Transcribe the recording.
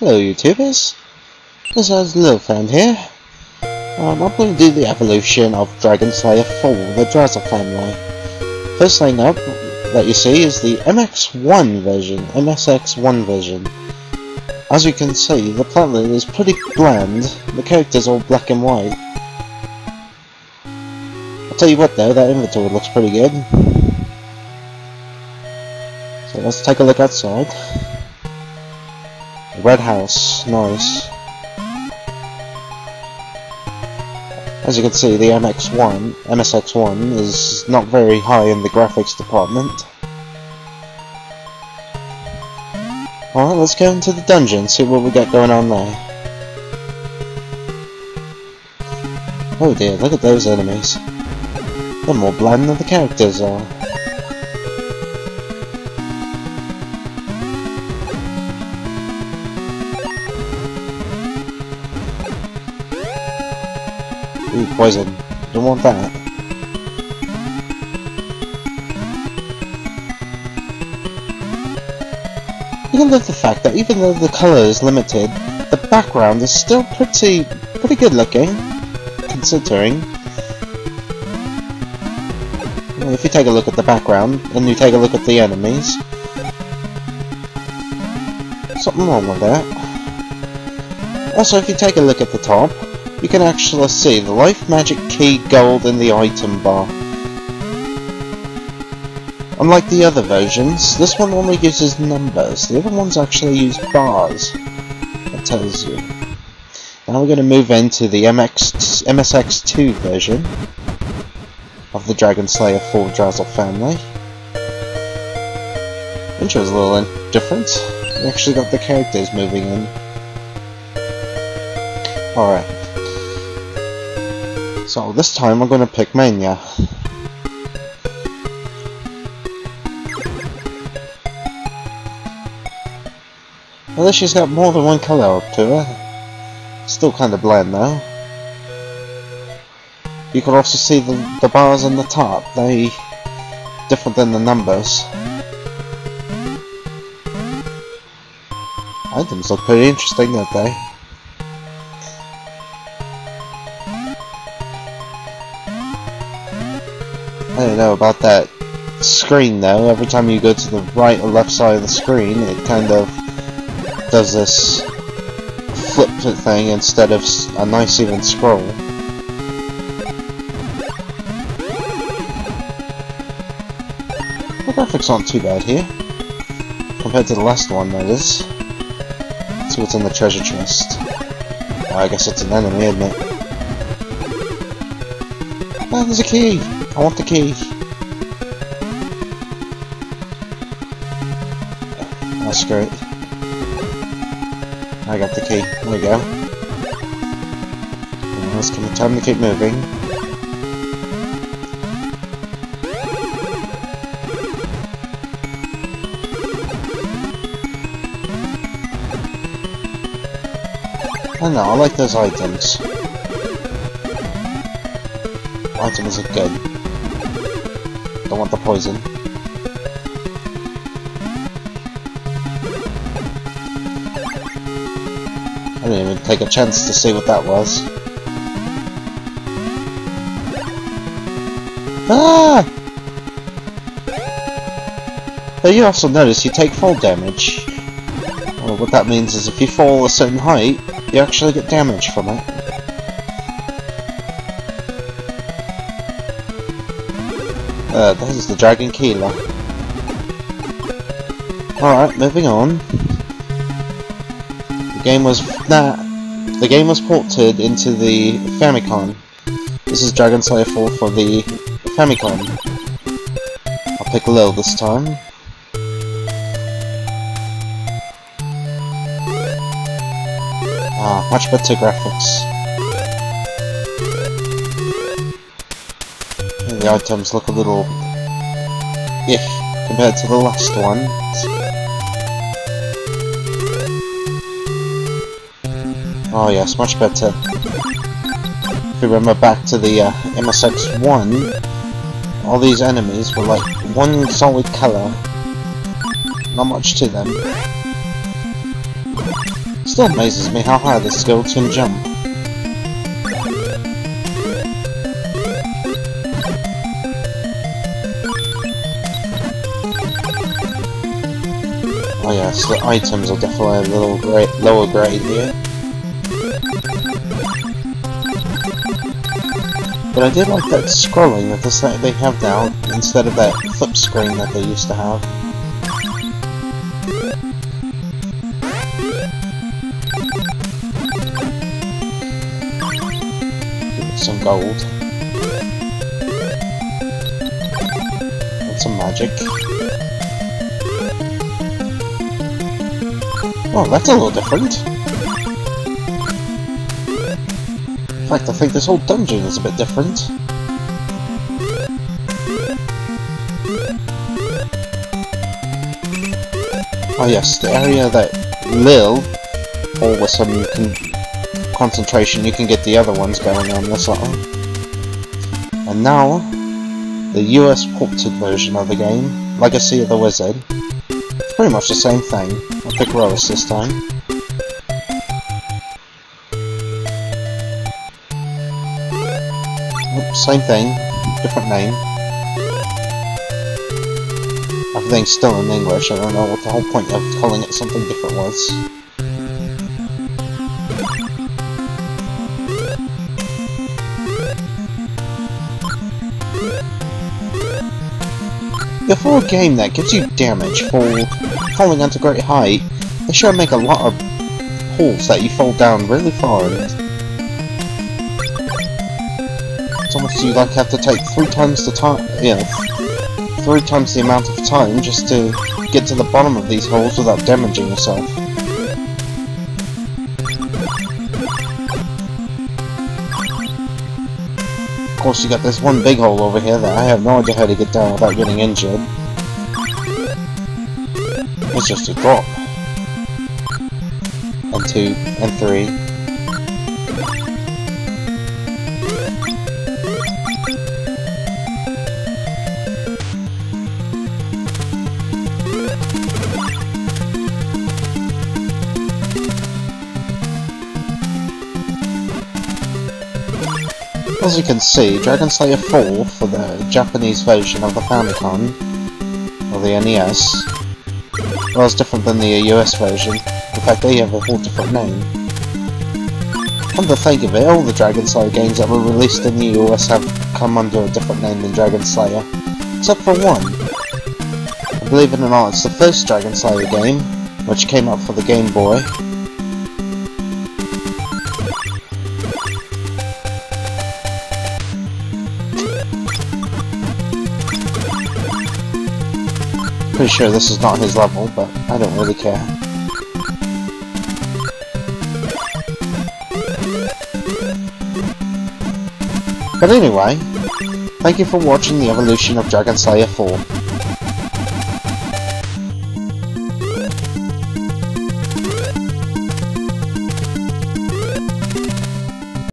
Hello YouTubers, this is Little Friend here. I'm going to do the Evolution of Dragonslayer IV, the Dragonslayer family. First thing up that you see is the MSX1 version. As you can see, the planet is pretty bland, the characters are all black and white. I'll tell you what though, that inventory looks pretty good. So let's take a look outside. Red house, nice. As you can see, the MSX1 is not very high in the graphics department. Alright, let's go into the dungeon, see what we got going on there. Oh dear, look at those enemies. They're more bland than the characters are. Ooh, poison. Don't want that. You can love the fact that even though the colour is limited, the background is still pretty good looking, considering. Well, if you take a look at the background, and you take a look at the enemies, something wrong with that. Also, if you take a look at the top, you can actually see the Life Magic Key gold in the item bar. Unlike the other versions, this one only uses numbers. The other ones actually use bars. That tells you. Now we're going to move into the MSX2 version of the Dragonslayer IV Dragonslayer family. Intro's a little different. We actually got the characters moving in. Alright. So this time I'm going to pick Mania. Well, she's got more than one colour up to her. Still kind of bland though. You can also see the bars on the top. They different than the numbers. Items look pretty interesting, don't they? I don't know about that screen though. Every time you go to the right or left side of the screen, it kind of does this flip thing instead of a nice even scroll. The graphics aren't too bad here, compared to the last one, that is. Let's see what's in the treasure chest. Oh, I guess it's an enemy, isn't it? Oh, there's a key! I want the key. That's great. I got the key. There we go. Now it's time to keep moving. I don't know, I like those items. Items are good. Don't want the poison. I didn't even take a chance to see what that was. Ah! But you also notice you take fall damage. Well, what that means is if you fall a certain height, you actually get damage from it. That is the Dragon Keeler. Alright, moving on. The game was ported into the Famicom. This is Dragonslayer IV for the Famicom. I'll pick Lil this time. Ah, much better graphics. The items look a little compared to the last one. Oh yes, much better. If you remember back to the MSX1, all these enemies were like one solid colour. Not much to them. Still amazes me how high this skill can jump. Oh yes, the items are definitely a little lower grade here. But I did like that scrolling that they have now, instead of that flip screen that they used to have. Some gold. And some magic. Oh, that's a little different. In fact, I think this whole dungeon is a bit different. Oh yes, the area that Lil, or with some concentration, you can get the other ones going on this level. And now, the US ported version of the game, Legacy of the Wizard. It's pretty much the same thing. I'll pick Rose this time. Oops, same thing, different name. Everything's still in English, I don't know what the whole point of calling it something different was. Yeah, for a game that gives you damage for falling onto great height, they sure make a lot of holes that you fall down really far in. It's almost you like have to take 3 times the time, you know, 3 times the amount of time just to get to the bottom of these holes without damaging yourself. Of course, you got this one big hole over here that I have no idea how to get down without getting injured. It's just a drop. And 2, and 3. As you can see, Dragonslayer IV for the Japanese version of the Famicom, or the NES, was different than the US version. In fact, they have a whole different name. Come to think of it, all the Dragonslayer games that were released in the US have come under a different name than Dragonslayer, except for one. And believe it or not, it's the first Dragonslayer game, which came out for the Game Boy. Pretty sure this is not his level, but I don't really care. But anyway, thank you for watching the Evolution of Dragonslayer IV.